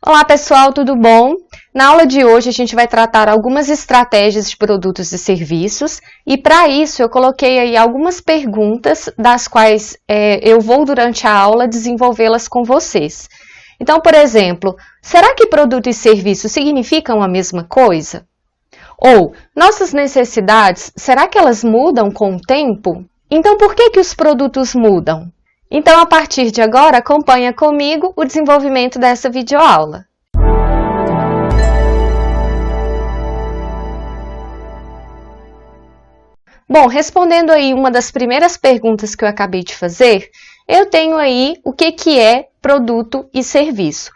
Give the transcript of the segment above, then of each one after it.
Olá pessoal, tudo bom? Na aula de hoje a gente vai tratar algumas estratégias de produtos e serviços e para isso eu coloquei aí algumas perguntas das quais eu vou durante a aula desenvolvê-las com vocês. Então, por exemplo, será que produto e serviço significam a mesma coisa? Ou, nossas necessidades, será que elas mudam com o tempo? Então, por que os produtos mudam? Então, a partir de agora, acompanha comigo o desenvolvimento dessa videoaula. Bom, respondendo aí uma das primeiras perguntas que eu acabei de fazer, eu tenho aí o que é produto e serviço.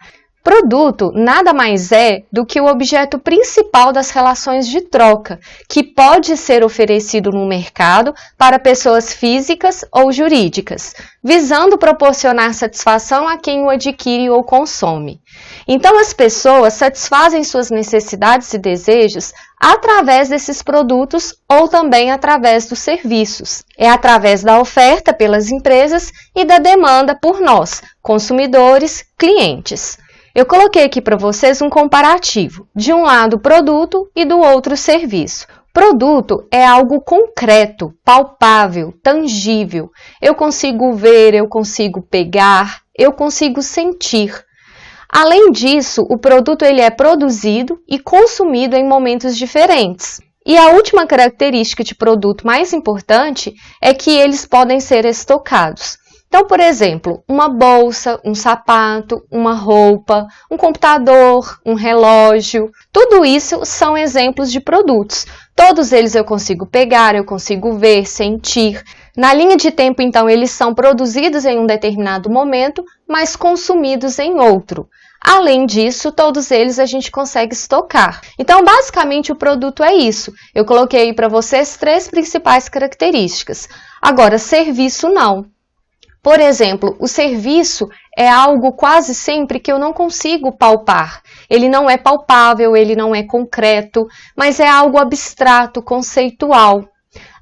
Produto nada mais é do que o objeto principal das relações de troca, que pode ser oferecido no mercado para pessoas físicas ou jurídicas, visando proporcionar satisfação a quem o adquire ou consome. Então, as pessoas satisfazem suas necessidades e desejos através desses produtos ou também através dos serviços. É através da oferta pelas empresas e da demanda por nós, consumidores, clientes. Eu coloquei aqui para vocês um comparativo, de um lado produto e do outro serviço. Produto é algo concreto, palpável, tangível. Eu consigo ver, eu consigo pegar, eu consigo sentir. Além disso, o produto ele é produzido e consumido em momentos diferentes. E a última característica de produto mais importante é que eles podem ser estocados. Então, por exemplo, uma bolsa, um sapato, uma roupa, um computador, um relógio, tudo isso são exemplos de produtos. Todos eles eu consigo pegar, eu consigo ver, sentir. Na linha de tempo, então, eles são produzidos em um determinado momento, mas consumidos em outro. Além disso, todos eles a gente consegue estocar. Então, basicamente, o produto é isso. Eu coloquei aí para vocês 3 principais características. Agora, serviço não. Por exemplo, o serviço é algo quase sempre que eu não consigo palpar. Ele não é palpável, ele não é concreto, mas é algo abstrato, conceitual.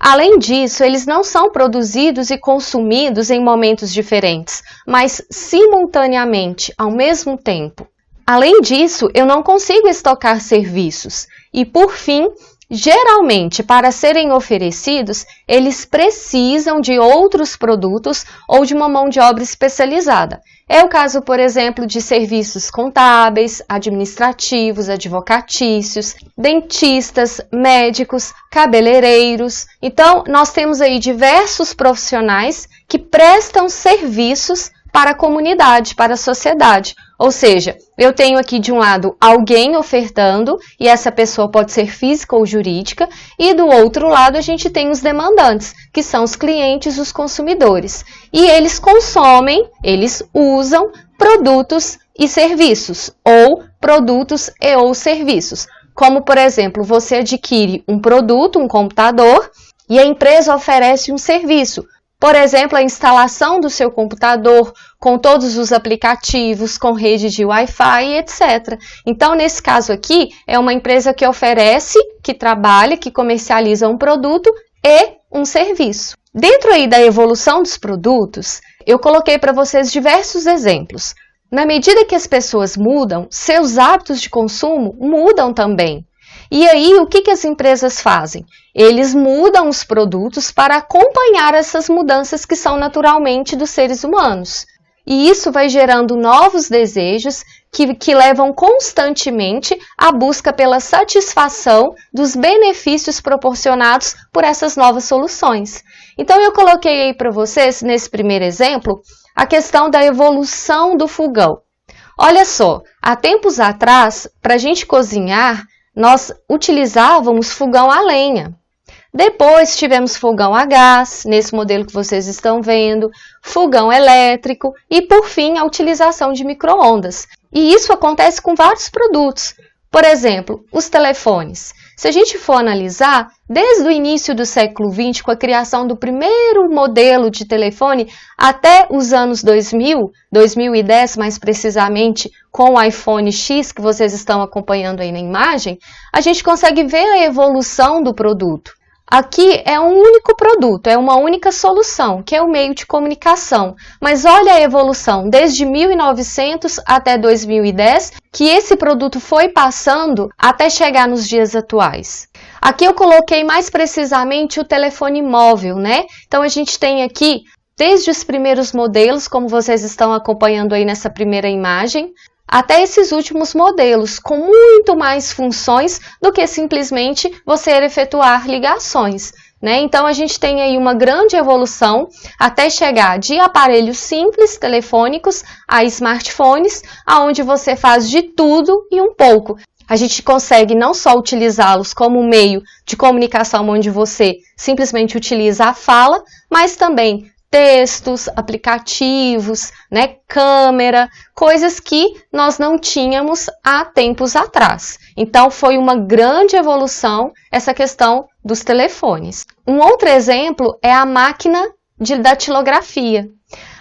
Além disso, eles não são produzidos e consumidos em momentos diferentes, mas simultaneamente, ao mesmo tempo. Além disso, eu não consigo estocar serviços. E, por fim, geralmente, para serem oferecidos, eles precisam de outros produtos ou de uma mão de obra especializada. É o caso, por exemplo, de serviços contábeis, administrativos, advocatícios, dentistas, médicos, cabeleireiros. Então, nós temos aí diversos profissionais que prestam serviços para a comunidade, para a sociedade. Ou seja, eu tenho aqui de um lado alguém ofertando, e essa pessoa pode ser física ou jurídica, e do outro lado a gente tem os demandantes, que são os clientes, os consumidores. E eles consomem, eles usam produtos e serviços, ou produtos e ou serviços. Como, por exemplo, você adquire um produto, um computador, e a empresa oferece um serviço. Por exemplo, a instalação do seu computador com todos os aplicativos, com rede de Wi-Fi, etc. Então, nesse caso aqui, é uma empresa que oferece, que trabalha, que comercializa um produto e um serviço. Dentro aí da evolução dos produtos, eu coloquei para vocês diversos exemplos. Na medida que as pessoas mudam, seus hábitos de consumo mudam também. E aí, o que as empresas fazem? Eles mudam os produtos para acompanhar essas mudanças que são naturalmente dos seres humanos. E isso vai gerando novos desejos que levam constantemente à busca pela satisfação dos benefícios proporcionados por essas novas soluções. Então, eu coloquei aí para vocês, nesse primeiro exemplo, a questão da evolução do fogão. Olha só, há tempos atrás, para a gente cozinhar, nós utilizávamos fogão a lenha. Depois tivemos fogão a gás, nesse modelo que vocês estão vendo, fogão elétrico e, por fim, a utilização de micro-ondas. E isso acontece com vários produtos. Por exemplo, os telefones. Se a gente for analisar, desde o início do século XX, com a criação do primeiro modelo de telefone, até os anos 2000, 2010 mais precisamente, com o iPhone X, que vocês estão acompanhando aí na imagem, a gente consegue ver a evolução do produto. Aqui é um único produto, é uma única solução, que é o meio de comunicação. Mas olha a evolução, desde 1900 até 2010, que esse produto foi passando até chegar nos dias atuais. Aqui eu coloquei mais precisamente o telefone móvel, né? Então a gente tem aqui, desde os primeiros modelos, como vocês estão acompanhando aí nessa primeira imagem, até esses últimos modelos, com muito mais funções do que simplesmente você efetuar ligações, né? Então, a gente tem aí uma grande evolução até chegar de aparelhos simples, telefônicos, a smartphones, onde você faz de tudo e um pouco. A gente consegue não só utilizá-los como meio de comunicação, onde você simplesmente utiliza a fala, mas também textos, aplicativos, né, câmera, coisas que nós não tínhamos há tempos atrás. Então, foi uma grande evolução essa questão dos telefones. Um outro exemplo é a máquina de datilografia.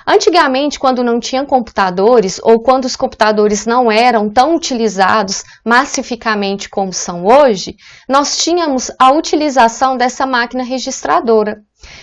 Antigamente, quando não tinham computadores ou quando os computadores não eram tão utilizados massificamente como são hoje, nós tínhamos a utilização dessa máquina registradora.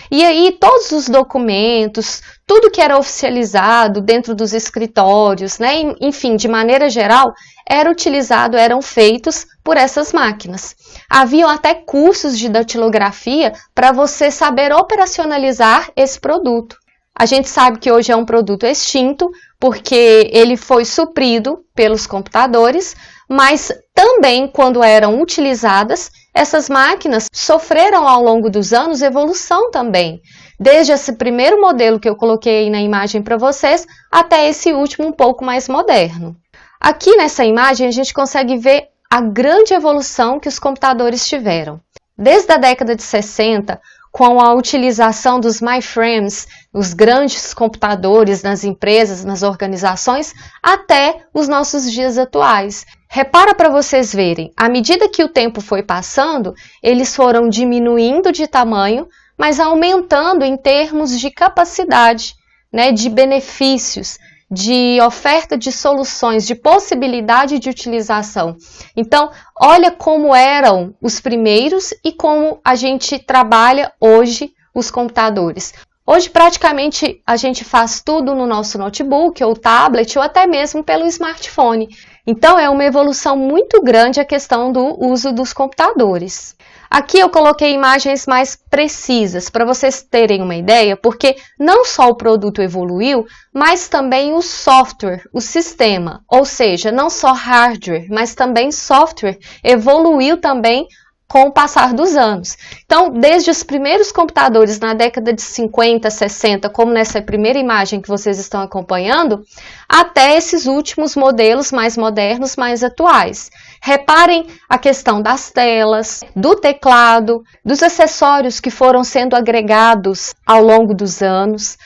E aí, todos os documentos, tudo que era oficializado dentro dos escritórios, né, enfim, de maneira geral, eram feitos por essas máquinas. Haviam até cursos de datilografia para você saber operacionalizar esse produto. A gente sabe que hoje é um produto extinto, porque ele foi suprido pelos computadores, mas também, quando eram utilizadas, essas máquinas sofreram ao longo dos anos evolução também. Desde esse primeiro modelo que eu coloquei aí na imagem para vocês, até esse último um pouco mais moderno. Aqui nessa imagem a gente consegue ver a grande evolução que os computadores tiveram. Desde a década de 60, com a utilização dos mainframes, os grandes computadores nas empresas, nas organizações, até os nossos dias atuais. Repara para vocês verem, à medida que o tempo foi passando, eles foram diminuindo de tamanho, mas aumentando em termos de capacidade, né, de benefícios, de oferta de soluções, de possibilidade de utilização. Então, olha como eram os primeiros e como a gente trabalha hoje os computadores. Hoje, praticamente, a gente faz tudo no nosso notebook ou tablet ou até mesmo pelo smartphone. Então, é uma evolução muito grande a questão do uso dos computadores. Aqui eu coloquei imagens mais precisas para vocês terem uma ideia, porque não só o produto evoluiu, mas também o software, o sistema, ou seja, não só hardware, mas também software evoluiu também com o passar dos anos. Então, desde os primeiros computadores na década de 50, 60, como nessa primeira imagem que vocês estão acompanhando, até esses últimos modelos mais modernos, mais atuais. Reparem a questão das telas, do teclado, dos acessórios que foram sendo agregados ao longo dos anos,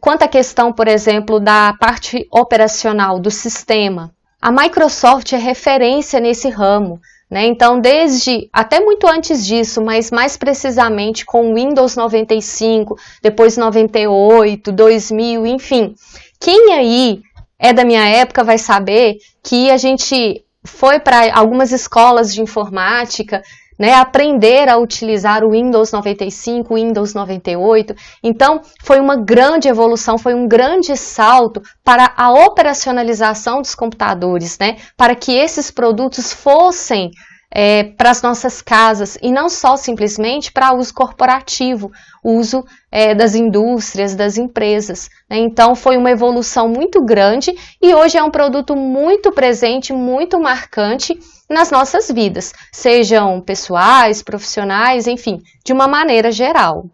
quanto à questão, por exemplo, da parte operacional do sistema. A Microsoft é referência nesse ramo, né? Então, desde até muito antes disso, mas mais precisamente com o Windows 95, depois 98, 2000, enfim. Quem aí é da minha época vai saber que a gente foi para algumas escolas de informática, né, aprender a utilizar o Windows 95, o Windows 98. Então, foi uma grande evolução, foi um grande salto para a operacionalização dos computadores, né, para que esses produtos fossem para as nossas casas e não só simplesmente para uso corporativo, uso das indústrias, das empresas, né? Então, foi uma evolução muito grande e hoje é um produto muito presente, muito marcante nas nossas vidas, sejam pessoais, profissionais, enfim, de uma maneira geral.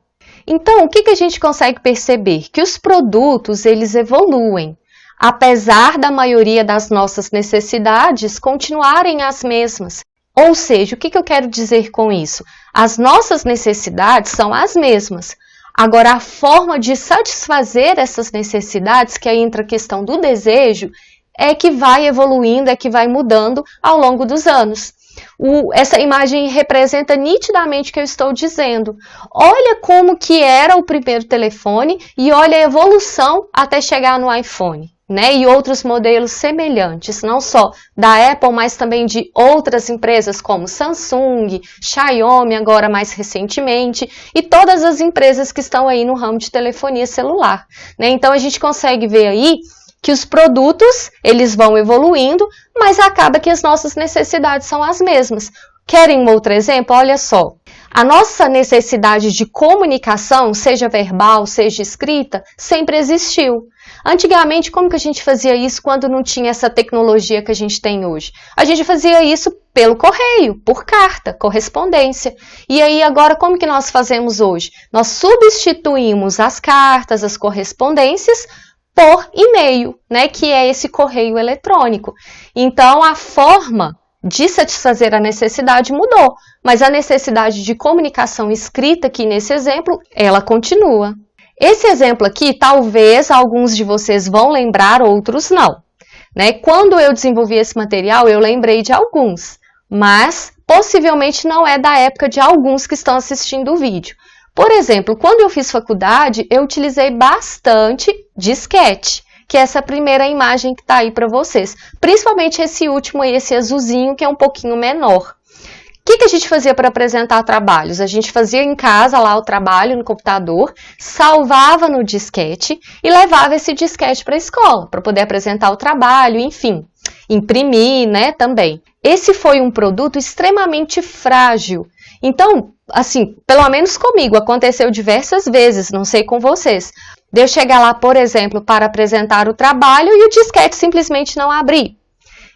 Então, o que a gente consegue perceber? Que os produtos, eles evoluem, apesar da maioria das nossas necessidades continuarem as mesmas. Ou seja, o que eu quero dizer com isso? As nossas necessidades são as mesmas. Agora, a forma de satisfazer essas necessidades, que aí entra a questão do desejo, é que vai evoluindo, é que vai mudando ao longo dos anos. Essa imagem representa nitidamente o que eu estou dizendo. Olha como que era o primeiro telefone e olha a evolução até chegar no iPhone. né, e outros modelos semelhantes, não só da Apple, mas também de outras empresas como Samsung, Xiaomi, agora mais recentemente, e todas as empresas que estão aí no ramo de telefonia celular, né? Então a gente consegue ver aí que os produtos, eles vão evoluindo, mas acaba que as nossas necessidades são as mesmas. Querem um outro exemplo? Olha só. A nossa necessidade de comunicação, seja verbal, seja escrita, sempre existiu. Antigamente, como que a gente fazia isso quando não tinha essa tecnologia que a gente tem hoje? A gente fazia isso pelo correio, por carta, correspondência. E aí, agora, como que nós fazemos hoje? Nós substituímos as cartas, as correspondências, por e-mail, né, que é esse correio eletrônico. Então, a forma de satisfazer a necessidade mudou, mas a necessidade de comunicação escrita aqui nesse exemplo, ela continua. Esse exemplo aqui, talvez alguns de vocês vão lembrar, outros não, né? Quando eu desenvolvi esse material, eu lembrei de alguns, mas possivelmente não é da época de alguns que estão assistindo o vídeo. Por exemplo, quando eu fiz faculdade, eu utilizei bastante disquete, que é essa primeira imagem que está aí para vocês. Principalmente esse último aí, esse azulzinho, que é um pouquinho menor. O que a gente fazia para apresentar trabalhos? A gente fazia em casa lá o trabalho no computador, salvava no disquete e levava esse disquete para a escola, para poder apresentar o trabalho, enfim, imprimir, né, também. Esse foi um produto extremamente frágil. Então, assim, pelo menos comigo, aconteceu diversas vezes, não sei com vocês, de eu chegar lá, por exemplo, para apresentar o trabalho e o disquete simplesmente não abrir.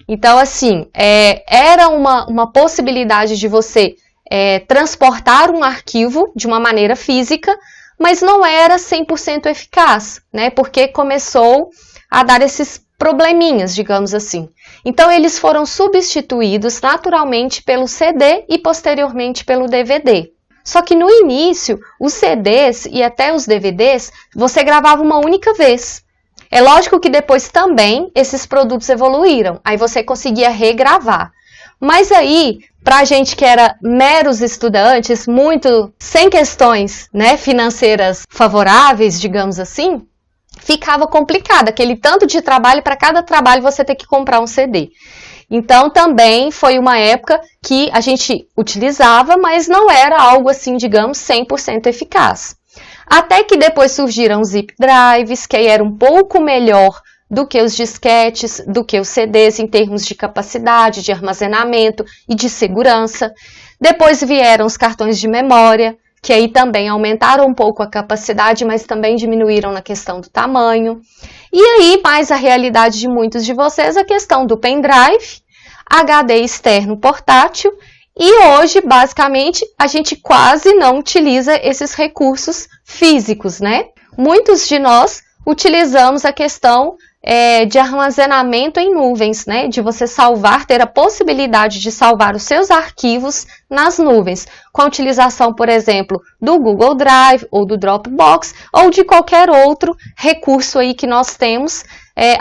Então, assim, era uma possibilidade de você transportar um arquivo de uma maneira física, mas não era 100% eficaz, né? Porque começou a dar esses probleminhas, digamos assim. Então, eles foram substituídos naturalmente pelo CD e posteriormente pelo DVD. Só que no início, os CDs e até os DVDs, você gravava uma única vez. É lógico que depois também esses produtos evoluíram, aí você conseguia regravar. Mas aí, para a gente que era meros estudantes, muito sem questões, né, financeiras favoráveis, digamos assim, ficava complicado, aquele tanto de trabalho, para cada trabalho você ter que comprar um CD. Então, também foi uma época que a gente utilizava, mas não era algo assim, digamos, 100% eficaz. Até que depois surgiram os zip drives, que aí era um pouco melhor do que os disquetes, do que os CDs em termos de capacidade, de armazenamento e de segurança. Depois vieram os cartões de memória, que aí também aumentaram um pouco a capacidade, mas também diminuíram na questão do tamanho. E aí, mais a realidade de muitos de vocês, a questão do pendrive, HD externo portátil, e hoje, basicamente, a gente quase não utiliza esses recursos físicos, né? Muitos de nós utilizamos a questão de armazenamento em nuvens, né? De você salvar, ter a possibilidade de salvar os seus arquivos nas nuvens, com a utilização, por exemplo, do Google Drive ou do Dropbox ou de qualquer outro recurso aí que nós temos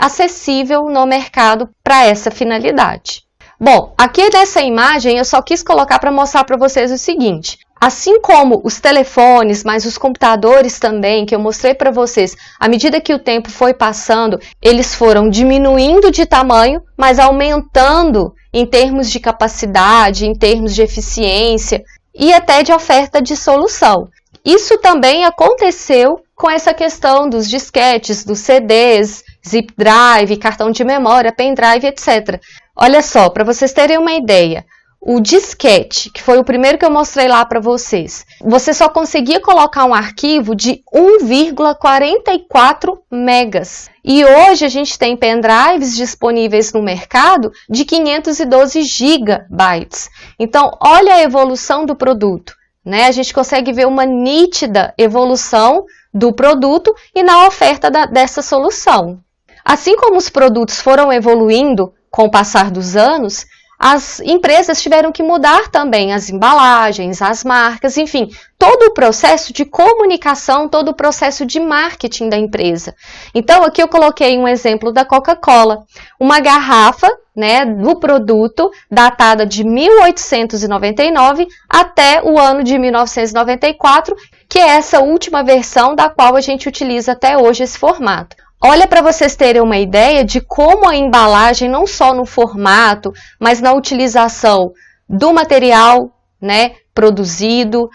acessível no mercado para essa finalidade. Bom, aqui nessa imagem eu só quis colocar para mostrar para vocês o seguinte. Assim como os telefones, mas os computadores também, que eu mostrei para vocês, à medida que o tempo foi passando, eles foram diminuindo de tamanho, mas aumentando em termos de capacidade, em termos de eficiência e até de oferta de solução. Isso também aconteceu com essa questão dos disquetes, dos CDs, zip drive, cartão de memória, pendrive, etc. Olha só, para vocês terem uma ideia, o disquete, que foi o primeiro que eu mostrei lá para vocês, você só conseguia colocar um arquivo de 1,44 megas. E hoje a gente tem pendrives disponíveis no mercado de 512 gigabytes. Então, olha a evolução do produto, né? A gente consegue ver uma nítida evolução do produto e na oferta dessa solução. Assim como os produtos foram evoluindo com o passar dos anos, as empresas tiveram que mudar também as embalagens, as marcas, enfim, todo o processo de comunicação, todo o processo de marketing da empresa. Então, aqui eu coloquei um exemplo da Coca-Cola, uma garrafa, né, do produto datada de 1899 até o ano de 1994, que é essa última versão da qual a gente utiliza até hoje esse formato. Olha para vocês terem uma ideia de como a embalagem, não só no formato, mas na utilização do material, né, produzido,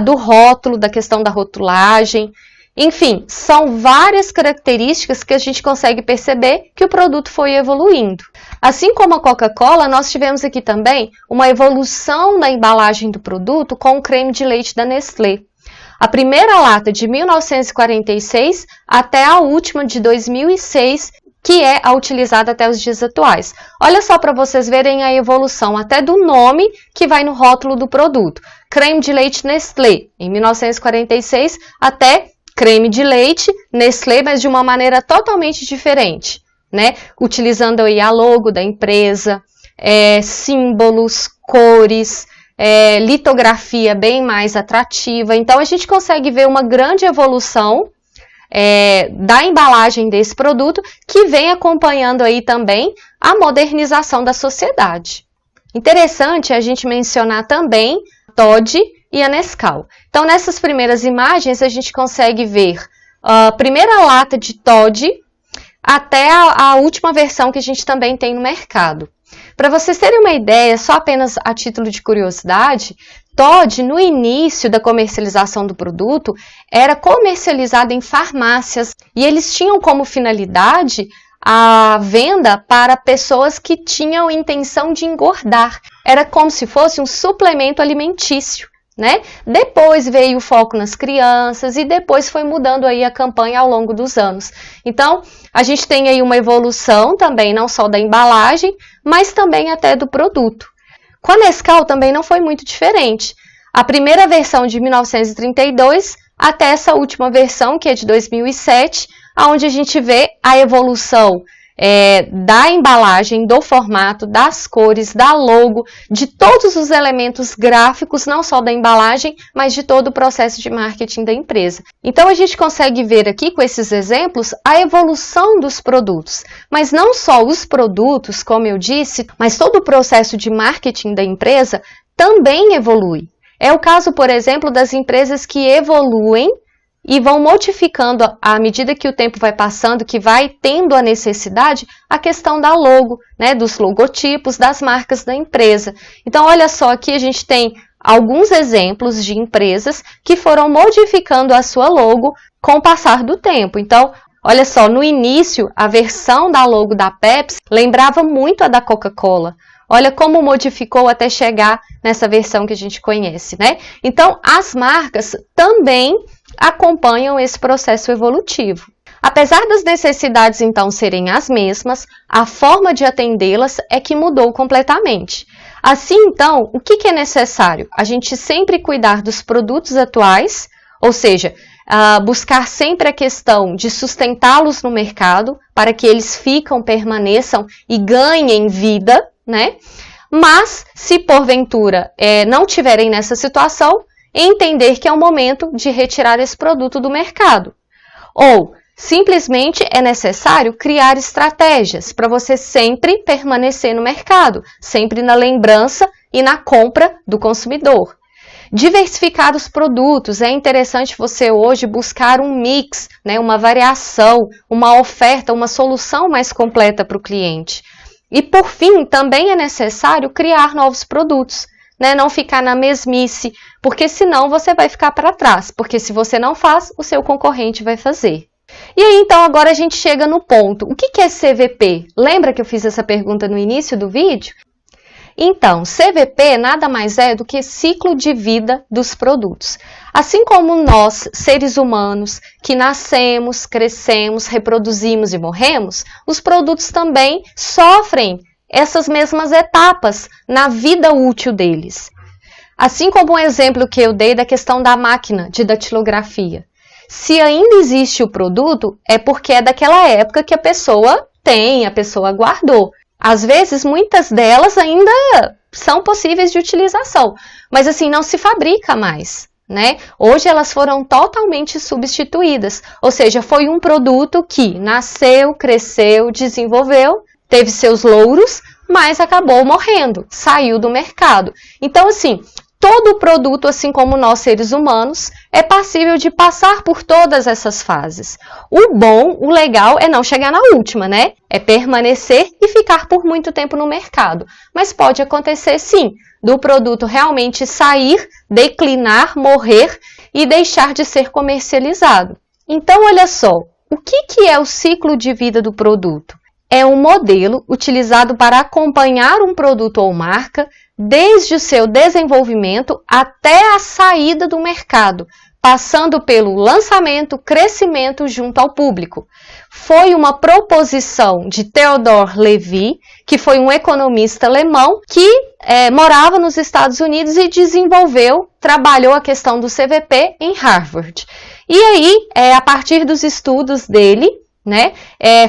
do rótulo, da questão da rotulagem. Enfim, são várias características que a gente consegue perceber que o produto foi evoluindo. Assim como a Coca-Cola, nós tivemos aqui também uma evolução da embalagem do produto com o creme de leite da Nestlé. A primeira lata de 1946 até a última de 2006, que é a utilizada até os dias atuais. Olha só para vocês verem a evolução até do nome que vai no rótulo do produto. Creme de leite Nestlé, em 1946, até creme de leite Nestlé, mas de uma maneira totalmente diferente, né? Utilizando aí a logo da empresa, símbolos, cores, litografia bem mais atrativa. Então, a gente consegue ver uma grande evolução da embalagem desse produto, que vem acompanhando aí também a modernização da sociedade. Interessante a gente mencionar também Toddy e a Nescau. Então, nessas primeiras imagens, a gente consegue ver a primeira lata de Toddy até a última versão que a gente também tem no mercado. Para vocês terem uma ideia, só apenas a título de curiosidade, Toddy, no início da comercialização do produto, era comercializado em farmácias e eles tinham como finalidade a venda para pessoas que tinham intenção de engordar. Era como se fosse um suplemento alimentício, né? Depois veio o foco nas crianças e depois foi mudando aí a campanha ao longo dos anos. Então, a gente tem aí uma evolução também, não só da embalagem, mas também até do produto. Com a Nescau também não foi muito diferente. A primeira versão de 1932 até essa última versão, que é de 2007, onde a gente vê a evolução da embalagem, do formato, das cores, da logo, de todos os elementos gráficos, não só da embalagem, mas de todo o processo de marketing da empresa. Então, a gente consegue ver aqui, com esses exemplos, a evolução dos produtos. Mas não só os produtos, como eu disse, mas todo o processo de marketing da empresa também evolui. É o caso, por exemplo, das empresas que evoluem e vão modificando à medida que o tempo vai passando, que vai tendo a necessidade, a questão da logo, né, dos logotipos, das marcas da empresa. Então, olha só, aqui a gente tem alguns exemplos de empresas que foram modificando a sua logo com o passar do tempo. Então, olha só, no início, a versão da logo da Pepsi lembrava muito a da Coca-Cola. Olha como modificou até chegar nessa versão que a gente conhece, né? Então, as marcas também acompanham esse processo evolutivo. Apesar das necessidades, então, serem as mesmas, a forma de atendê-las é que mudou completamente. Assim, então, o que é necessário? A gente sempre cuidar dos produtos atuais, ou seja, buscar sempre a questão de sustentá-los no mercado para que eles permaneçam e ganhem vida, né? Mas, se porventura não tiverem nessa situação, entender que é o momento de retirar esse produto do mercado. Ou, simplesmente é necessário criar estratégias para você sempre permanecer no mercado, sempre na lembrança e na compra do consumidor. Diversificar os produtos, é interessante você hoje buscar um mix, né, uma variação, uma oferta, uma solução mais completa para o cliente. E, por fim, também é necessário criar novos produtos, né? Não ficar na mesmice, porque senão você vai ficar para trás, porque se você não faz, o seu concorrente vai fazer. E aí, então, agora a gente chega no ponto. O que é CVP? Lembra que eu fiz essa pergunta no início do vídeo? Então, CVP nada mais é do que ciclo de vida dos produtos. Assim como nós, seres humanos, que nascemos, crescemos, reproduzimos e morremos, os produtos também sofrem essas mesmas etapas na vida útil deles. Assim como um exemplo que eu dei da questão da máquina de datilografia. Se ainda existe o produto, é porque é daquela época que a pessoa guardou. Às vezes, muitas delas ainda são possíveis de utilização, mas assim, não se fabrica mais, né? Hoje elas foram totalmente substituídas, ou seja, foi um produto que nasceu, cresceu, desenvolveu, teve seus louros, mas acabou morrendo, saiu do mercado. Então, assim, todo produto, assim como nós seres humanos, é passível de passar por todas essas fases. O bom, o legal é não chegar na última, né? É permanecer e ficar por muito tempo no mercado. Mas pode acontecer sim, do produto realmente sair, declinar, morrer e deixar de ser comercializado. Então, olha só, o que é o ciclo de vida do produto? É um modelo utilizado para acompanhar um produto ou marca desde o seu desenvolvimento até a saída do mercado, passando pelo lançamento, crescimento junto ao público. Foi uma proposição de Theodor Levy, que foi um economista alemão que morava nos Estados Unidos e trabalhou a questão do CVP em Harvard. E aí, a partir dos estudos dele,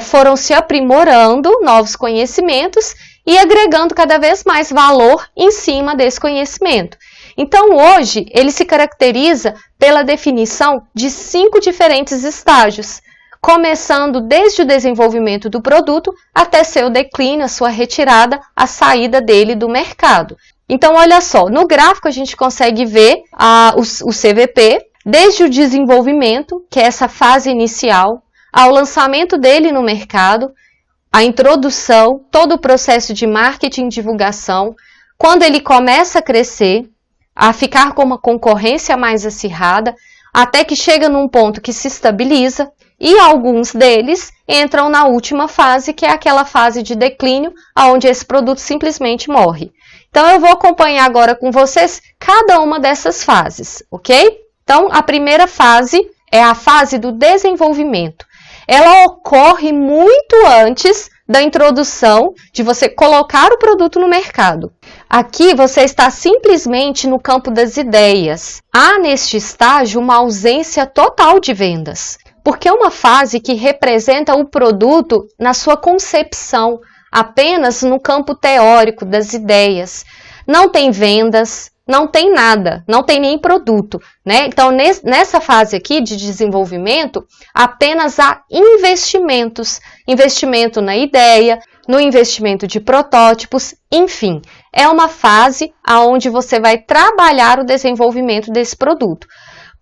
foram se aprimorando novos conhecimentos e agregando cada vez mais valor em cima desse conhecimento. Então, hoje, ele se caracteriza pela definição de 5 diferentes estágios, começando desde o desenvolvimento do produto até seu declínio, a sua retirada, a saída dele do mercado. Então, olha só, no gráfico a gente consegue ver o CVP, desde o desenvolvimento, que é essa fase inicial, ao lançamento dele no mercado, a introdução, todo o processo de marketing e divulgação, quando ele começa a crescer, a ficar com uma concorrência mais acirrada, até que chega num ponto que se estabiliza, e alguns deles entram na última fase, que é aquela fase de declínio, onde esse produto simplesmente morre. Então, eu vou acompanhar agora com vocês cada uma dessas fases, ok? Então, a primeira fase é a fase do desenvolvimento. Ela ocorre muito antes da introdução de você colocar o produto no mercado. Aqui você está simplesmente no campo das ideias. Há neste estágio uma ausência total de vendas, porque é uma fase que representa o produto na sua concepção, apenas no campo teórico das ideias. Não tem vendas, não tem nada, não tem nem produto, né? Então, nessa fase aqui de desenvolvimento, apenas há investimentos. Investimento na ideia, no investimento de protótipos, enfim. É uma fase onde você vai trabalhar o desenvolvimento desse produto.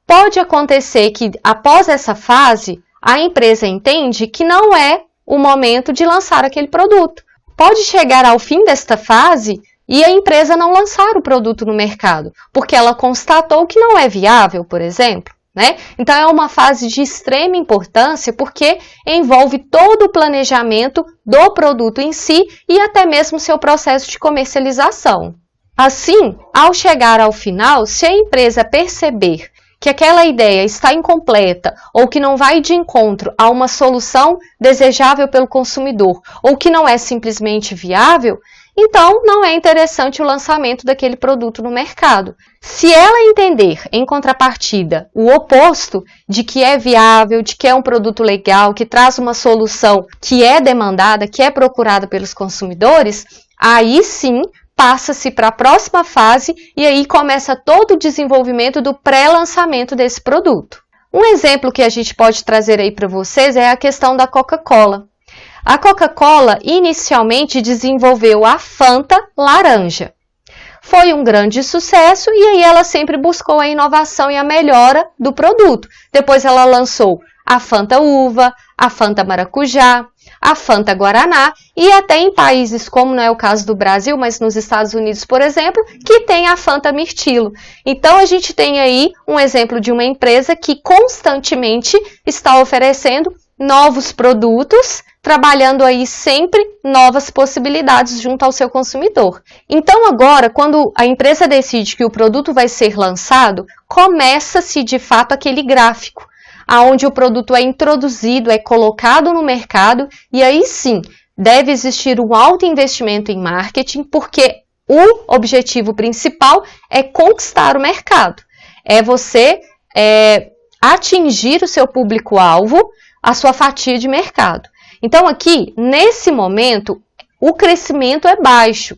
Pode acontecer que, após essa fase, a empresa entende que não é o momento de lançar aquele produto. Pode chegar ao fim desta fase e a empresa não lançar o produto no mercado, porque ela constatou que não é viável, por exemplo, né? Então, é uma fase de extrema importância porque envolve todo o planejamento do produto em si e até mesmo seu processo de comercialização. Assim, ao chegar ao final, se a empresa perceber que aquela ideia está incompleta ou que não vai de encontro a uma solução desejável pelo consumidor ou que não é simplesmente viável, então não é interessante o lançamento daquele produto no mercado. Se ela entender, em contrapartida, o oposto, de que é viável, de que é um produto legal, que traz uma solução que é demandada, que é procurada pelos consumidores, aí sim passa-se para a próxima fase e aí começa todo o desenvolvimento do pré-lançamento desse produto. Um exemplo que a gente pode trazer aí para vocês é a questão da Coca-Cola. A Coca-Cola inicialmente desenvolveu a Fanta laranja. Foi um grande sucesso e aí ela sempre buscou a inovação e a melhora do produto. Depois ela lançou a Fanta uva, a Fanta maracujá, a Fanta guaraná e até em países como não é o caso do Brasil, mas nos Estados Unidos, por exemplo, que tem a Fanta mirtilo. Então a gente tem aí um exemplo de uma empresa que constantemente está oferecendo novos produtos, trabalhando aí sempre novas possibilidades junto ao seu consumidor. Então agora, quando a empresa decide que o produto vai ser lançado, começa-se de fato aquele gráfico, onde o produto é introduzido, é colocado no mercado e aí sim, deve existir um alto investimento em marketing, porque o objetivo principal é conquistar o mercado. É você atingir o seu público-alvo, a sua fatia de mercado. Então aqui, nesse momento, o crescimento é baixo.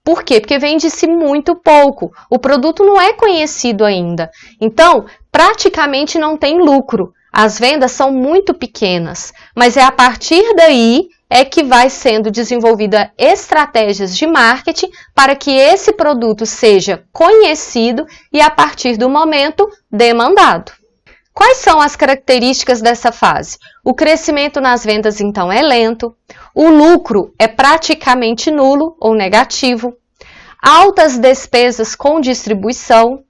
Por quê? Porque vende-se muito pouco. O produto não é conhecido ainda. Então, praticamente não tem lucro. As vendas são muito pequenas. Mas é a partir daí é que vai sendo desenvolvida estratégias de marketing para que esse produto seja conhecido e, a partir do momento, demandado. Quais são as características dessa fase? O crescimento nas vendas, então, é lento, o lucro é praticamente nulo ou negativo, altas despesas com distribuição,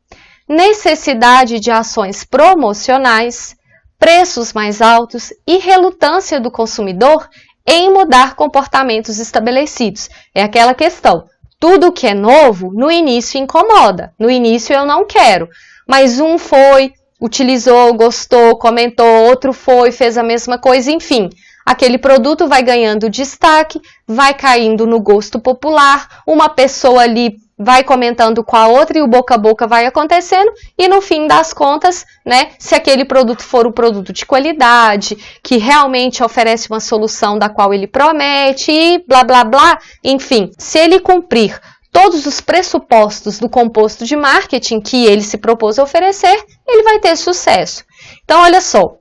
necessidade de ações promocionais, preços mais altos e relutância do consumidor em mudar comportamentos estabelecidos. É aquela questão, tudo que é novo, no início incomoda, no início eu não quero, mas um foi, utilizou, gostou, comentou, outro foi, fez a mesma coisa, enfim. Aquele produto vai ganhando destaque, vai caindo no gosto popular, uma pessoa ali vai comentando com a outra e o boca a boca vai acontecendo e no fim das contas, né, se aquele produto for um produto de qualidade, que realmente oferece uma solução da qual ele promete e blá blá blá, enfim, se ele cumprir todos os pressupostos do composto de marketing que ele se propôs a oferecer, ele vai ter sucesso. Então, olha só,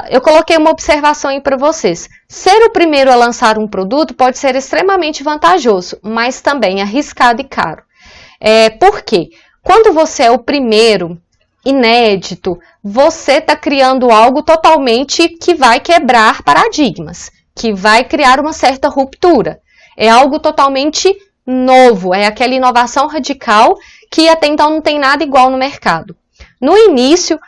eu coloquei uma observação aí para vocês. Ser o primeiro a lançar um produto pode ser extremamente vantajoso, mas também arriscado e caro. Por quê? Quando você é o primeiro, inédito, você está criando algo totalmente que vai quebrar paradigmas, que vai criar uma certa ruptura. É algo totalmente novo, é aquela inovação radical que até então não tem nada igual no mercado. No início,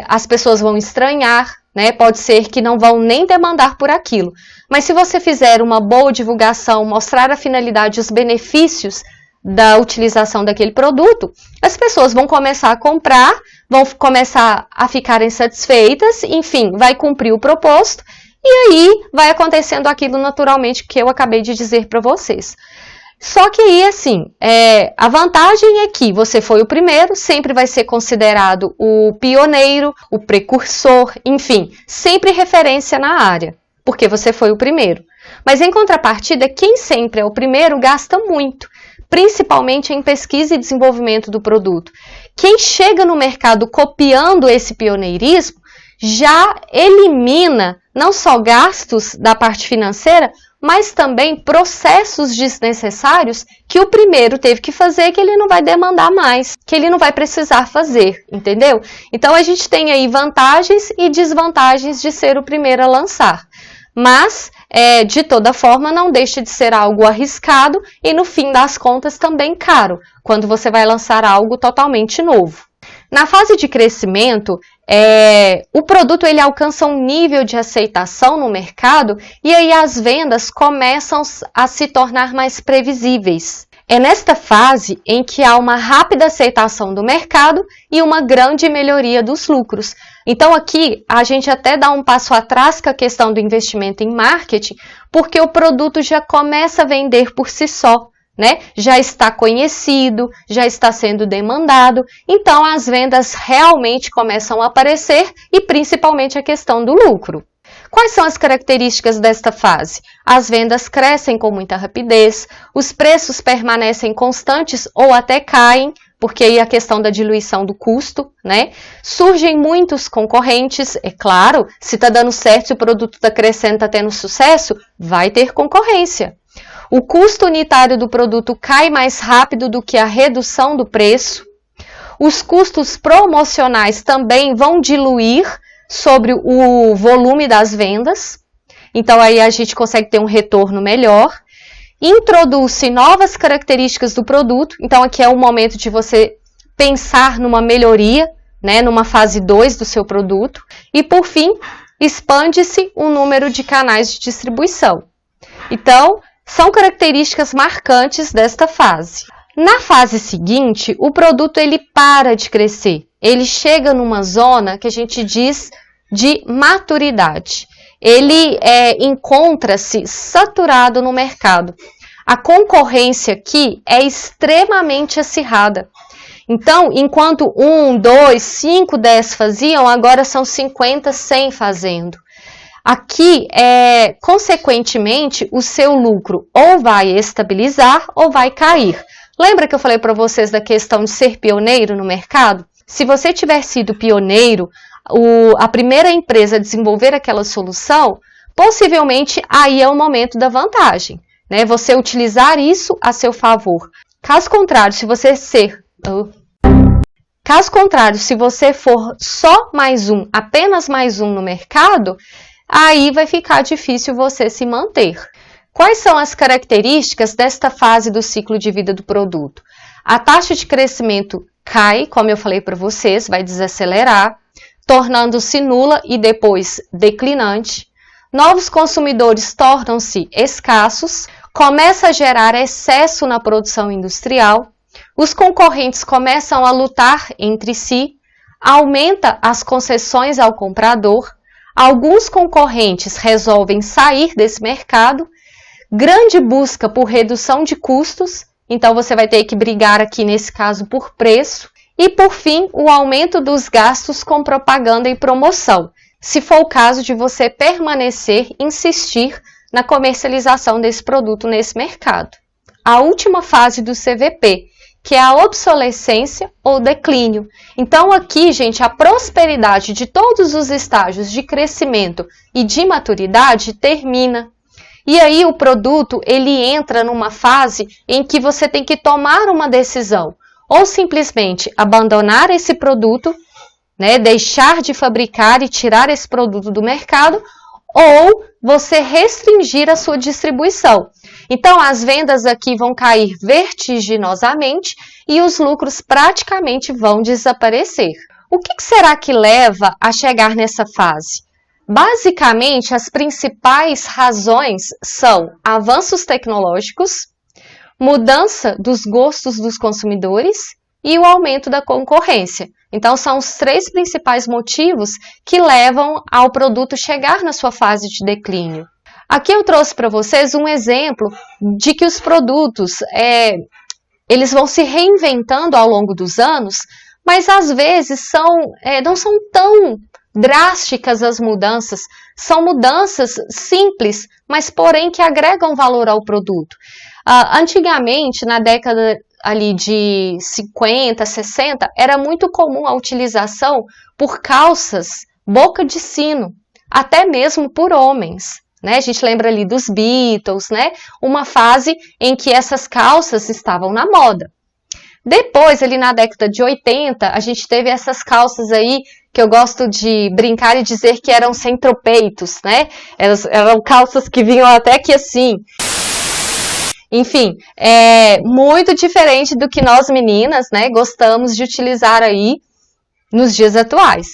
as pessoas vão estranhar, né? Pode ser que não vão nem demandar por aquilo. Mas se você fizer uma boa divulgação, mostrar a finalidade e os benefícios da utilização daquele produto, as pessoas vão começar a comprar, vão começar a ficarem satisfeitas, enfim, vai cumprir o proposto, e aí vai acontecendo aquilo naturalmente que eu acabei de dizer para vocês. Só que aí, assim, a vantagem é que você foi o primeiro, sempre vai ser considerado o pioneiro, o precursor, enfim, sempre referência na área, porque você foi o primeiro. Mas em contrapartida, quem sempre é o primeiro gasta muito, principalmente em pesquisa e desenvolvimento do produto. Quem chega no mercado copiando esse pioneirismo, já elimina não só gastos da parte financeira, mas também processos desnecessários que o primeiro teve que fazer, que ele não vai demandar mais, que ele não vai precisar fazer, entendeu? Então, a gente tem aí vantagens e desvantagens de ser o primeiro a lançar. Mas, de toda forma, não deixa de ser algo arriscado e, no fim das contas, também caro, quando você vai lançar algo totalmente novo. Na fase de crescimento, o produto ele alcança um nível de aceitação no mercado e aí as vendas começam a se tornar mais previsíveis. É nesta fase em que há uma rápida aceitação do mercado e uma grande melhoria dos lucros. Então aqui a gente até dá um passo atrás com a questão do investimento em marketing, porque o produto já começa a vender por si só. Né? Já está conhecido, já está sendo demandado, então as vendas realmente começam a aparecer e principalmente a questão do lucro. Quais são as características desta fase? As vendas crescem com muita rapidez, os preços permanecem constantes ou até caem, porque aí a questão da diluição do custo, né? Surgem muitos concorrentes, é claro, se está dando certo, se o produto está crescendo, está tendo sucesso, vai ter concorrência. O custo unitário do produto cai mais rápido do que a redução do preço. Os custos promocionais também vão diluir sobre o volume das vendas. Então, aí a gente consegue ter um retorno melhor. Introduz-se novas características do produto. Então, aqui é o momento de você pensar numa melhoria, né, numa fase 2 do seu produto. E, por fim, expande-se o número de canais de distribuição. Então, são características marcantes desta fase. Na fase seguinte, o produto ele para de crescer. Ele chega numa zona que a gente diz de maturidade. Ele encontra-se saturado no mercado. A concorrência aqui é extremamente acirrada. Então, enquanto 1, 2, 5, 10 faziam, agora são 50, 100 fazendo. Aqui, consequentemente, o seu lucro ou vai estabilizar ou vai cair. Lembra que eu falei para vocês da questão de ser pioneiro no mercado? Se você tiver sido pioneiro, a primeira empresa a desenvolver aquela solução, possivelmente aí é o momento da vantagem, né? Você utilizar isso a seu favor. Caso contrário, se você for só mais um, apenas mais um no mercado, aí vai ficar difícil você se manter. Quais são as características desta fase do ciclo de vida do produto? A taxa de crescimento cai, como eu falei para vocês, vai desacelerar, tornando-se nula e depois declinante. Novos consumidores tornam-se escassos, começa a gerar excesso na produção industrial, os concorrentes começam a lutar entre si, aumenta as concessões ao comprador, alguns concorrentes resolvem sair desse mercado, grande busca por redução de custos, então você vai ter que brigar aqui nesse caso por preço, e por fim o aumento dos gastos com propaganda e promoção, se for o caso de você permanecer, insistir na comercialização desse produto nesse mercado. A última fase do CVP, que é a obsolescência ou declínio. Então aqui, gente, a prosperidade de todos os estágios de crescimento e de maturidade termina. E aí o produto, ele entra numa fase em que você tem que tomar uma decisão, ou simplesmente abandonar esse produto, né, deixar de fabricar e tirar esse produto do mercado, ou você restringir a sua distribuição. Então, as vendas aqui vão cair vertiginosamente e os lucros praticamente vão desaparecer. O que será que leva a chegar nessa fase? Basicamente, as principais razões são avanços tecnológicos, mudança dos gostos dos consumidores e o aumento da concorrência. Então, são os três principais motivos que levam ao produto chegar na sua fase de declínio. Aqui eu trouxe para vocês um exemplo de que os produtos eles vão se reinventando ao longo dos anos, mas às vezes não são tão drásticas as mudanças, são mudanças simples, mas porém que agregam valor ao produto. Antigamente, na década ali de 50, 60, era muito comum a utilização por calças boca de sino, até mesmo por homens. Né? A gente lembra ali dos Beatles, né? Uma fase em que essas calças estavam na moda. Depois, ali na década de 80, a gente teve essas calças aí que eu gosto de brincar e dizer que eram centropeitos, né? Eram calças que vinham até aqui assim. Enfim, é muito diferente do que nós meninas, né, gostamos de utilizar aí nos dias atuais.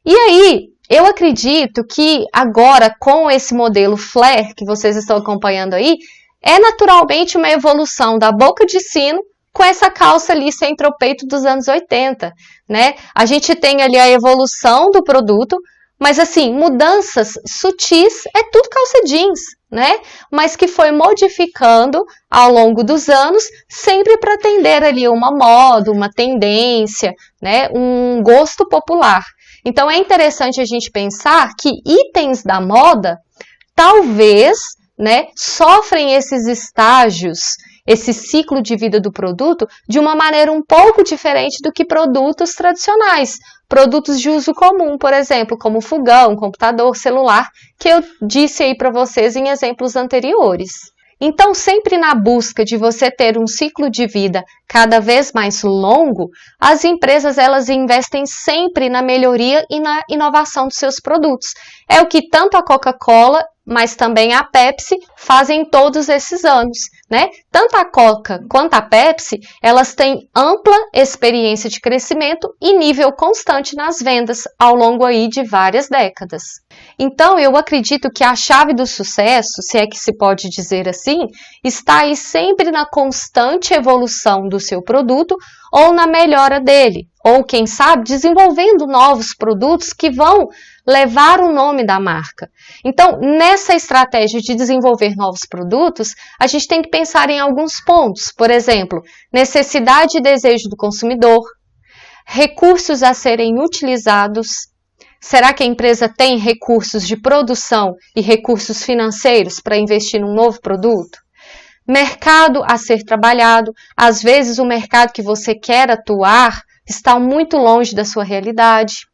E aí, eu acredito que agora, com esse modelo flare que vocês estão acompanhando aí, é naturalmente uma evolução da boca de sino com essa calça ali centropeito dos anos 80, né? A gente tem ali a evolução do produto, mas assim, mudanças sutis, é tudo calça jeans, né? Mas que foi modificando ao longo dos anos, sempre para atender ali uma moda, uma tendência, né? Um gosto popular. Então é interessante a gente pensar que itens da moda, talvez, né, sofrem esses estágios, esse ciclo de vida do produto de uma maneira um pouco diferente do que produtos tradicionais. Produtos de uso comum, por exemplo, como fogão, computador, celular, que eu disse aí para vocês em exemplos anteriores. Então, sempre na busca de você ter um ciclo de vida cada vez mais longo, as empresas elas investem sempre na melhoria e na inovação dos seus produtos. É o que tanto a Coca-Cola, mas também a Pepsi fazem todos esses anos, né? Tanto a Coca quanto a Pepsi, elas têm ampla experiência de crescimento e nível constante nas vendas ao longo aí de várias décadas. Então, eu acredito que a chave do sucesso, se é que se pode dizer assim, está aí sempre na constante evolução do seu produto ou na melhora dele, ou quem sabe desenvolvendo novos produtos que vão levar o nome da marca. Então, nessa estratégia de desenvolver novos produtos, a gente tem que pensar em alguns pontos. Por exemplo, necessidade e desejo do consumidor, recursos a serem utilizados. Será que a empresa tem recursos de produção e recursos financeiros para investir num novo produto? Mercado a ser trabalhado. Às vezes, o mercado que você quer atuar está muito longe da sua realidade.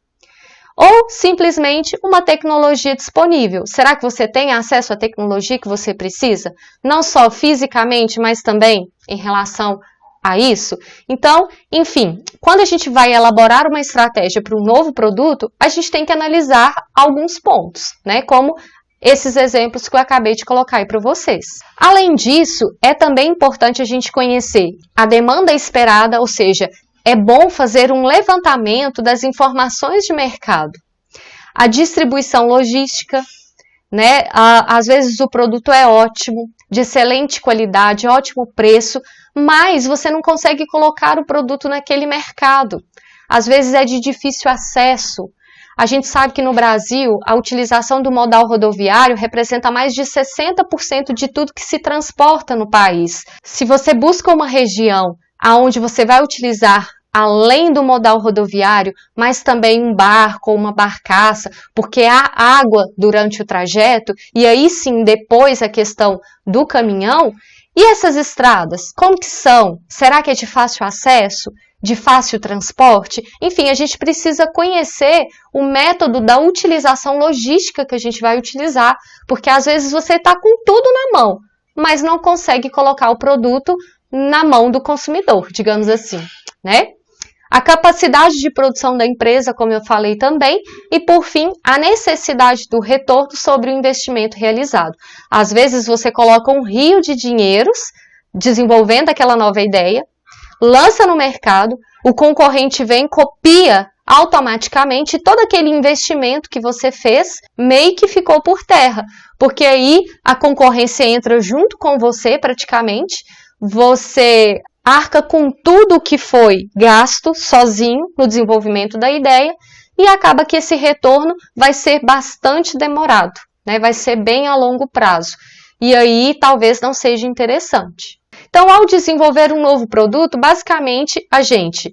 ou simplesmente uma tecnologia disponível. Será que você tem acesso à tecnologia que você precisa? Não só fisicamente, mas também em relação a isso? Então, enfim, quando a gente vai elaborar uma estratégia para um novo produto, a gente tem que analisar alguns pontos, né? Como esses exemplos que eu acabei de colocar aí para vocês. Além disso, é também importante a gente conhecer a demanda esperada, ou seja, é bom fazer um levantamento das informações de mercado. A distribuição logística, né? Às vezes o produto é ótimo, de excelente qualidade, ótimo preço, mas você não consegue colocar o produto naquele mercado. Às vezes é de difícil acesso. A gente sabe que no Brasil, a utilização do modal rodoviário representa mais de 60% de tudo que se transporta no país. Se você busca uma região onde você vai utilizar, além do modal rodoviário, mas também um barco ou uma barcaça, porque há água durante o trajeto, e aí sim, depois a questão do caminhão. E essas estradas, como que são? Será que é de fácil acesso? De fácil transporte? Enfim, a gente precisa conhecer o método da utilização logística que a gente vai utilizar, porque às vezes você está com tudo na mão, mas não consegue colocar o produto na mão do consumidor, digamos assim, né? A capacidade de produção da empresa, como eu falei também, e por fim, a necessidade do retorno sobre o investimento realizado. Às vezes você coloca um rio de dinheiros desenvolvendo aquela nova ideia, lança no mercado, o concorrente vem, copia automaticamente todo aquele investimento que você fez, meio que ficou por terra, porque aí a concorrência entra junto com você praticamente, você arca com tudo o que foi gasto sozinho no desenvolvimento da ideia e acaba que esse retorno vai ser bastante demorado, né? Vai ser bem a longo prazo e aí talvez não seja interessante. Então, ao desenvolver um novo produto, basicamente a gente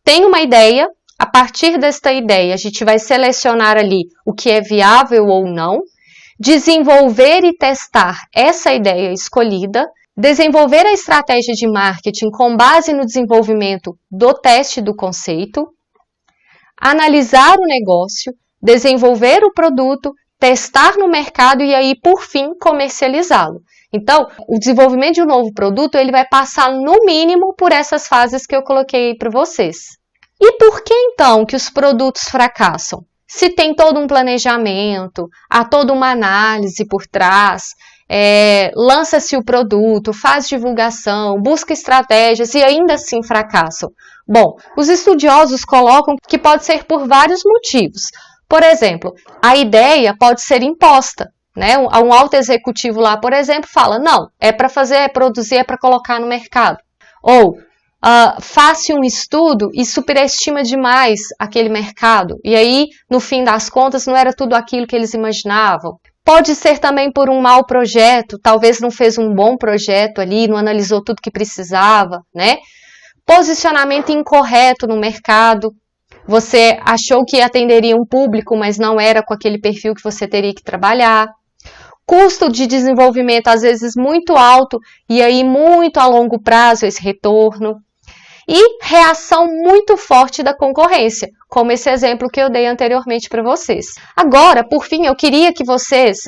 tem uma ideia, a partir desta ideia a gente vai selecionar ali o que é viável ou não, desenvolver e testar essa ideia escolhida, desenvolver a estratégia de marketing com base no desenvolvimento do teste do conceito, analisar o negócio, desenvolver o produto, testar no mercado e aí, por fim, comercializá-lo. Então, o desenvolvimento de um novo produto, ele vai passar no mínimo por essas fases que eu coloquei aí para vocês. E por que então que os produtos fracassam? Se tem todo um planejamento, há toda uma análise por trás, lança-se o produto, faz divulgação, busca estratégias e ainda assim fracassam. Bom, os estudiosos colocam que pode ser por vários motivos. Por exemplo, a ideia pode ser imposta. Né? Um alto executivo lá, por exemplo, fala, não, é para fazer, é produzir, é para colocar no mercado. Ou, faz-se um estudo e superestima demais aquele mercado. E aí, no fim das contas, não era tudo aquilo que eles imaginavam. Pode ser também por um mau projeto, talvez não fez um bom projeto ali, não analisou tudo que precisava, né? Posicionamento incorreto no mercado. Você achou que atenderia um público, mas não era com aquele perfil que você teria que trabalhar. Custo de desenvolvimento, às vezes, muito alto e aí muito a longo prazo esse retorno. E reação muito forte da concorrência, como esse exemplo que eu dei anteriormente para vocês. Agora, por fim, eu queria que vocês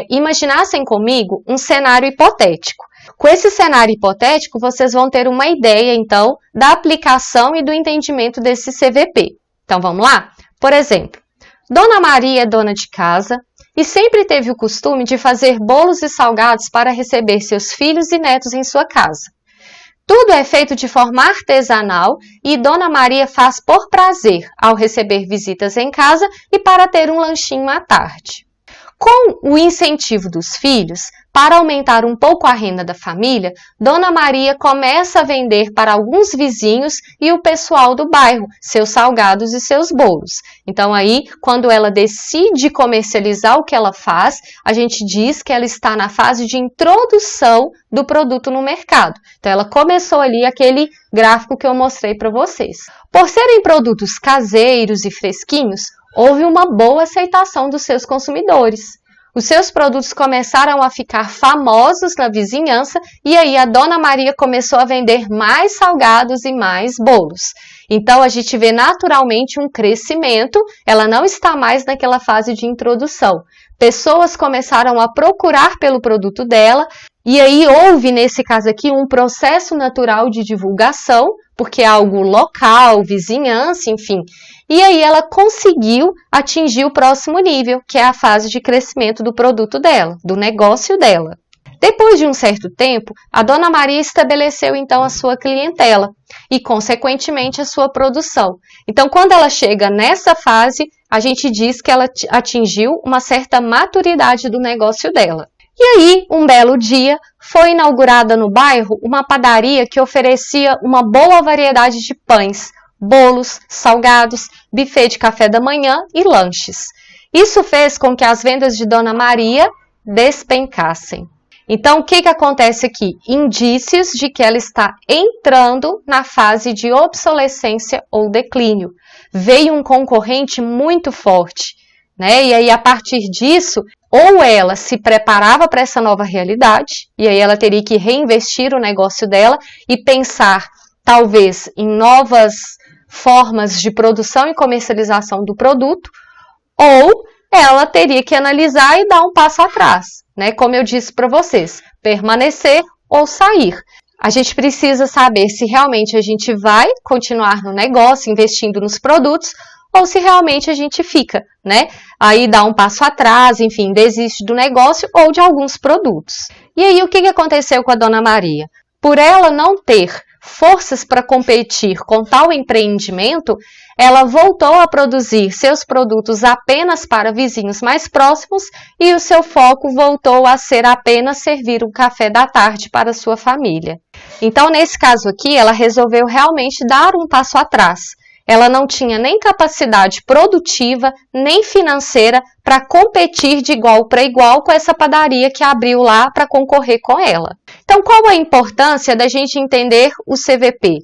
imaginassem comigo um cenário hipotético. Com esse cenário hipotético, vocês vão ter uma ideia, então, da aplicação e do entendimento desse CVP. Então, vamos lá? Por exemplo, Dona Maria é dona de casa e sempre teve o costume de fazer bolos e salgados para receber seus filhos e netos em sua casa. Tudo é feito de forma artesanal e Dona Maria faz por prazer ao receber visitas em casa e para ter um lanchinho à tarde. Com o incentivo dos filhos, para aumentar um pouco a renda da família, Dona Maria começa a vender para alguns vizinhos e o pessoal do bairro seus salgados e seus bolos. Então aí, quando ela decide comercializar o que ela faz, a gente diz que ela está na fase de introdução do produto no mercado. Então ela começou ali aquele gráfico que eu mostrei para vocês. Por serem produtos caseiros e fresquinhos, houve uma boa aceitação dos seus consumidores. Os seus produtos começaram a ficar famosos na vizinhança e aí a Dona Maria começou a vender mais salgados e mais bolos. Então, a gente vê naturalmente um crescimento, ela não está mais naquela fase de introdução. Pessoas começaram a procurar pelo produto dela e aí houve, nesse caso aqui, um processo natural de divulgação, porque é algo local, vizinhança, enfim. E aí ela conseguiu atingir o próximo nível, que é a fase de crescimento do produto dela, do negócio dela. Depois de um certo tempo, a Dona Maria estabeleceu então a sua clientela e, consequentemente, a sua produção. Então, quando ela chega nessa fase, a gente diz que ela atingiu uma certa maturidade do negócio dela. E aí, um belo dia, foi inaugurada no bairro uma padaria que oferecia uma boa variedade de pães, bolos, salgados, buffet de café da manhã e lanches. Isso fez com que as vendas de Dona Maria despencassem. Então, o que acontece aqui? Indícios de que ela está entrando na fase de obsolescência ou declínio. Veio um concorrente muito forte, né? E aí, a partir disso, ou ela se preparava para essa nova realidade, e aí ela teria que reinvestir o negócio dela e pensar, talvez, em novas formas de produção e comercialização do produto, ou ela teria que analisar e dar um passo atrás, né? Como eu disse para vocês, permanecer ou sair. A gente precisa saber se realmente a gente vai continuar no negócio, investindo nos produtos, ou se realmente a gente fica, né? Aí dá um passo atrás, enfim, desiste do negócio ou de alguns produtos. E aí, o que aconteceu com a Dona Maria? Por ela não ter forças para competir com tal empreendimento, ela voltou a produzir seus produtos apenas para vizinhos mais próximos e o seu foco voltou a ser apenas servir um café da tarde para sua família. Então, nesse caso aqui, ela resolveu realmente dar um passo atrás. Ela não tinha nem capacidade produtiva, nem financeira para competir de igual para igual com essa padaria que abriu lá para concorrer com ela. Então, qual a importância da gente entender o CVP?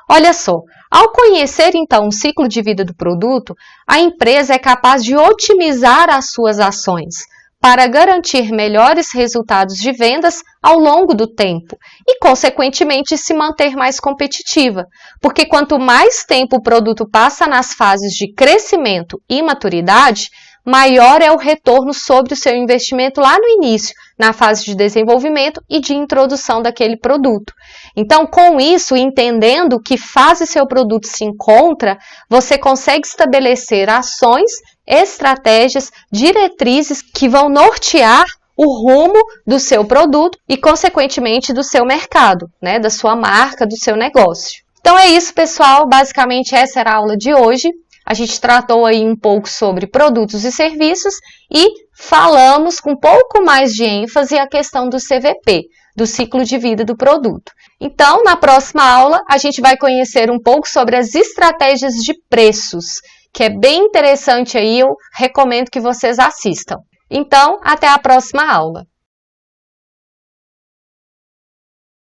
Olha só, ao conhecer então o ciclo de vida do produto, a empresa é capaz de otimizar as suas ações para garantir melhores resultados de vendas ao longo do tempo e, consequentemente, se manter mais competitiva, porque quanto mais tempo o produto passa nas fases de crescimento e maturidade, maior é o retorno sobre o seu investimento lá no início, na fase de desenvolvimento e de introdução daquele produto. Então, com isso, entendendo que fase seu produto se encontra, você consegue estabelecer ações, estratégias, diretrizes que vão nortear o rumo do seu produto e, consequentemente, do seu mercado, né? Da sua marca, do seu negócio. Então é isso, pessoal. Basicamente, essa era a aula de hoje. A gente tratou aí um pouco sobre produtos e serviços e falamos com um pouco mais de ênfase a questão do CVP, do ciclo de vida do produto. Então, na próxima aula, a gente vai conhecer um pouco sobre as estratégias de preços, que é bem interessante aí, eu recomendo que vocês assistam. Então, até a próxima aula.